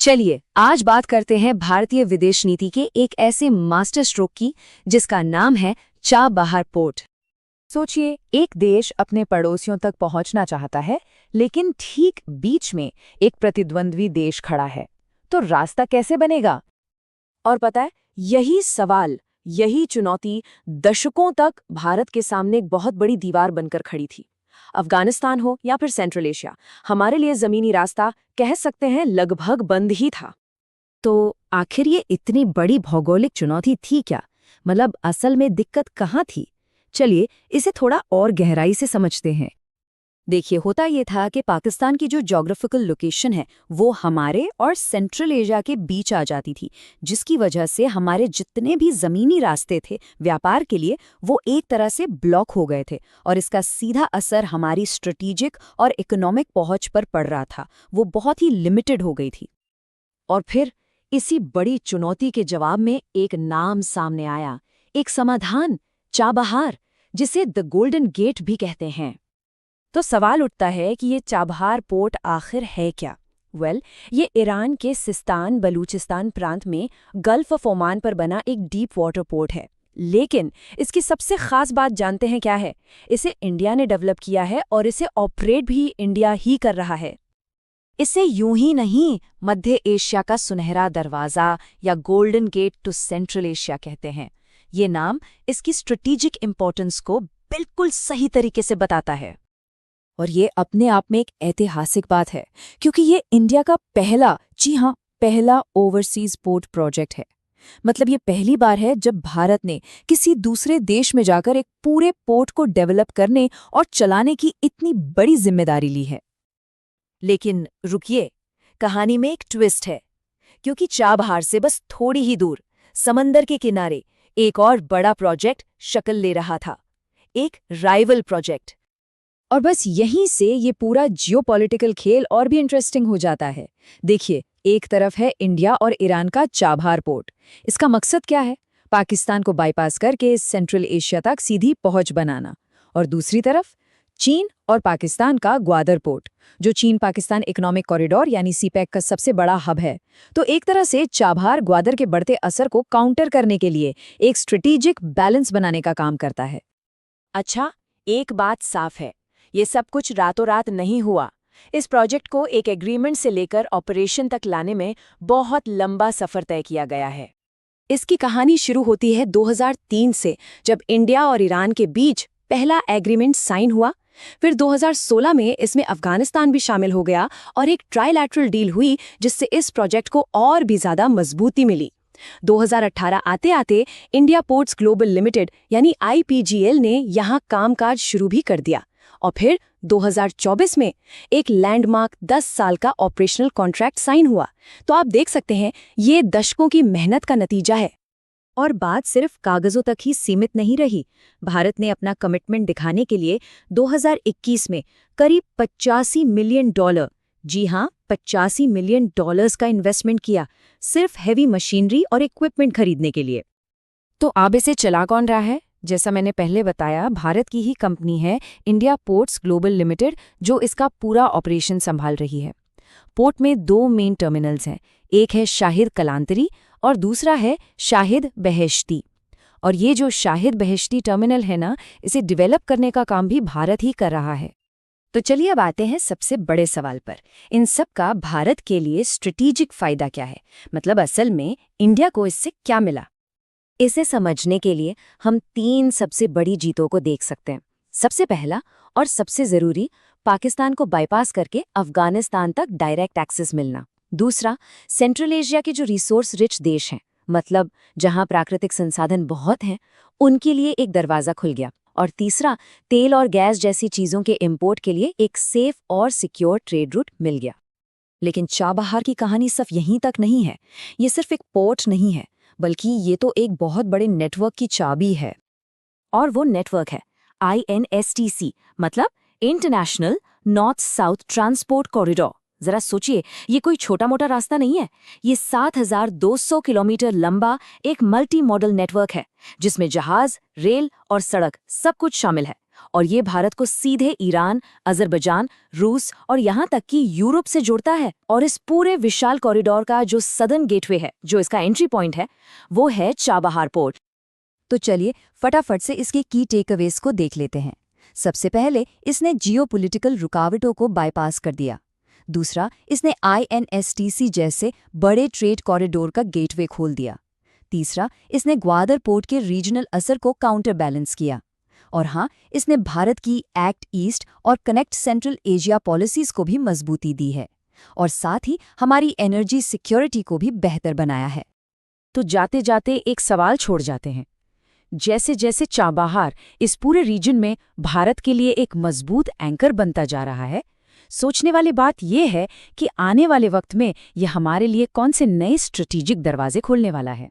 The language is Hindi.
चलिए आज बात करते हैं भारतीय विदेश नीति के एक ऐसे मास्टर स्ट्रोक की जिसका नाम है चाबहार पोर्ट। सोचिए, एक देश अपने पड़ोसियों तक पहुंचना चाहता है, लेकिन ठीक बीच में एक प्रतिद्वंद्वी देश खड़ा है। तो रास्ता कैसे बनेगा? और पता है, यही सवाल, यही चुनौती दशकों तक भारत के सामने एक बहुत बड़ी दीवार बनकर खड़ी थी। अफगानिस्तान हो या फिर सेंट्रल एशिया, हमारे लिए जमीनी रास्ता कह सकते हैं लगभग बंद ही था। तो आखिर ये इतनी बड़ी भौगोलिक चुनौती थी क्या? मतलब असल में दिक्कत कहाँ थी? चलिए इसे थोड़ा और गहराई से समझते हैं। देखिए, होता ये था कि पाकिस्तान की जो ज्योग्राफिकल लोकेशन है वो हमारे और सेंट्रल एशिया के बीच आ जाती थी, जिसकी वजह से हमारे जितने भी ज़मीनी रास्ते थे व्यापार के लिए वो एक तरह से ब्लॉक हो गए थे और इसका सीधा असर हमारी स्ट्रेटेजिक और इकोनॉमिक पहुंच पर पड़ रहा था। वो बहुत ही लिमिटेड हो गई थी। और फिर इसी बड़ी चुनौती के जवाब में एक नाम सामने आया, एक समाधान, चाबहार, जिसे द गोल्डन गेट भी कहते हैं। तो सवाल उठता है कि ये चाबहार पोर्ट आखिर है क्या? ये ईरान के सिस्तान बलूचिस्तान प्रांत में गल्फ ऑफ ओमान पर बना एक डीप वाटर पोर्ट है। लेकिन इसकी सबसे खास बात जानते हैं क्या है? इसे इंडिया ने डेवलप किया है और इसे ऑपरेट भी इंडिया ही कर रहा है। इसे यूं ही नहीं, मध्य एशिया का सुनहरा दरवाज़ा या golden gate to Central Asia कहते हैं। ये नाम इसकी स्ट्रेटेजिक इंपॉर्टेंस को बिल्कुल सही तरीके से बताता है। और ये अपने आप में एक ऐतिहासिक बात है, क्योंकि ये इंडिया का पहला, जी हाँ, पहला ओवरसीज पोर्ट प्रोजेक्ट है। मतलब ये पहली बार है जब भारत ने किसी दूसरे देश में जाकर एक पूरे पोर्ट को डेवलप करने और चलाने की इतनी बड़ी जिम्मेदारी ली है। लेकिन रुकिए, कहानी में एक ट्विस्ट है, क्योंकि चाबहार से बस थोड़ी ही दूर, समंदर के किनारे, एक और बड़ा प्रोजेक्ट शक्ल ले रहा था, एक राइवल प्रोजेक्ट। और बस यहीं से ये पूरा जियोपॉलिटिकल खेल और भी इंटरेस्टिंग हो जाता है। देखिए, एक तरफ है इंडिया और ईरान का चाबहार पोर्ट। इसका मकसद क्या है? पाकिस्तान को बाईपास करके सेंट्रल एशिया तक सीधी पहुंच बनाना। और दूसरी तरफ चीन और पाकिस्तान का ग्वादर पोर्ट, जो चीन पाकिस्तान इकोनॉमिक कॉरिडोर यानी सीपैक का सबसे बड़ा हब है। तो एक तरह से चाबहार ग्वादर के बढ़ते असर को काउंटर करने के लिए एक स्ट्रेटेजिक बैलेंस बनाने का काम करता है। अच्छा, एक बात साफ है, ये सब कुछ रातों रात नहीं हुआ। इस प्रोजेक्ट को एक एग्रीमेंट से लेकर ऑपरेशन तक लाने में बहुत लंबा सफर तय किया गया है। इसकी कहानी शुरू होती है 2003 से, जब इंडिया और ईरान के बीच पहला एग्रीमेंट साइन हुआ। फिर 2016 में इसमें अफगानिस्तान भी शामिल हो गया और एक ट्राइलैटरल डील हुई, जिससे इस प्रोजेक्ट को और भी ज्यादा मजबूती मिली। 2018 आते आते इंडिया पोर्ट्स ग्लोबल लिमिटेड यानी IPGL ने यहाँ कामकाज शुरू भी कर दिया। और फिर 2024 में एक लैंडमार्क 10 साल का ऑपरेशनल कॉन्ट्रैक्ट साइन हुआ। तो आप देख सकते हैं, ये दशकों की मेहनत का नतीजा है। और बात सिर्फ कागजों तक ही सीमित नहीं रही। भारत ने अपना कमिटमेंट दिखाने के लिए 2021 में करीब $85 मिलियन, जी हाँ, $85 मिलियन का इन्वेस्टमेंट किया, सिर्फ हैवी मशीनरी और इक्विपमेंट खरीदने के लिए। तो अब इसे चला कौन रहा है? जैसा मैंने पहले बताया, भारत की ही कंपनी है इंडिया पोर्ट्स ग्लोबल लिमिटेड, जो इसका पूरा ऑपरेशन संभाल रही है। पोर्ट में 2 मेन टर्मिनल्स हैं, एक है शाहिद कलांतरी और दूसरा है शाहिद बहेश्ती। और ये जो शाहिद बहेश्ती टर्मिनल है ना, इसे डेवलप करने का काम भी भारत ही कर रहा है। तो चलिए अब आते हैं सबसे बड़े सवाल पर। इन सब का भारत के लिए स्ट्रेटेजिक फायदा क्या है? मतलब असल में इंडिया को इससे क्या मिला? इसे समझने के लिए हम 3 सबसे बड़ी जीतों को देख सकते हैं। सबसे पहला और सबसे जरूरी, पाकिस्तान को बाईपास करके अफगानिस्तान तक डायरेक्ट एक्सेस मिलना। दूसरा, सेंट्रल एशिया के जो रिसोर्स रिच देश हैं, मतलब जहां प्राकृतिक संसाधन बहुत हैं, उनके लिए एक दरवाज़ा खुल गया। और तीसरा, तेल और गैस जैसी चीज़ों के इंपोर्ट के लिए एक सेफ और सिक्योर ट्रेड रूट मिल गया। लेकिन चाबहार की कहानी सिर्फ यहीं तक नहीं है। ये सिर्फ एक पोर्ट नहीं है, बल्कि ये तो एक बहुत बड़े नेटवर्क की चाबी है। और वो नेटवर्क है INSTC, मतलब international north south transport corridor. जरा सोचिए, ये कोई छोटा मोटा रास्ता नहीं है। ये 7,200 किलोमीटर लंबा एक मल्टी मॉडल नेटवर्क है, जिसमें जहाज, रेल और सड़क सब कुछ शामिल है। और ये भारत को सीधे ईरान, अजरबैजान, रूस और यहाँ तक कि यूरोप से जोड़ता है। और इस पूरे विशाल कॉरिडोर का जो सदर्न गेटवे है, जो इसका एंट्री पॉइंट है, वो है चाबहार पोर्ट। तो चलिए फटाफट से इसके की टेकअवेज को देख लेते हैं। सबसे पहले इसने जियोपॉलिटिकल रुकावटों को बाईपास कर दिया। दूसरा, इसने INSTC जैसे बड़े ट्रेड कॉरिडोर का गेटवे खोल दिया। तीसरा, इसने ग्वादर पोर्ट के रीजनल असर को काउंटर बैलेंस किया। और हाँ, इसने भारत की एक्ट ईस्ट और कनेक्ट सेंट्रल एशिया पॉलिसीज को भी मजबूती दी है और साथ ही हमारी एनर्जी सिक्योरिटी को भी बेहतर बनाया है। तो जाते जाते एक सवाल छोड़ जाते हैं। जैसे जैसे चाबहार इस पूरे रीजन में भारत के लिए एक मजबूत एंकर बनता जा रहा है, सोचने वाली बात यह है कि आने वाले वक्त में यह हमारे लिए कौन से नए स्ट्रेटेजिक दरवाजे खोलने वाला है।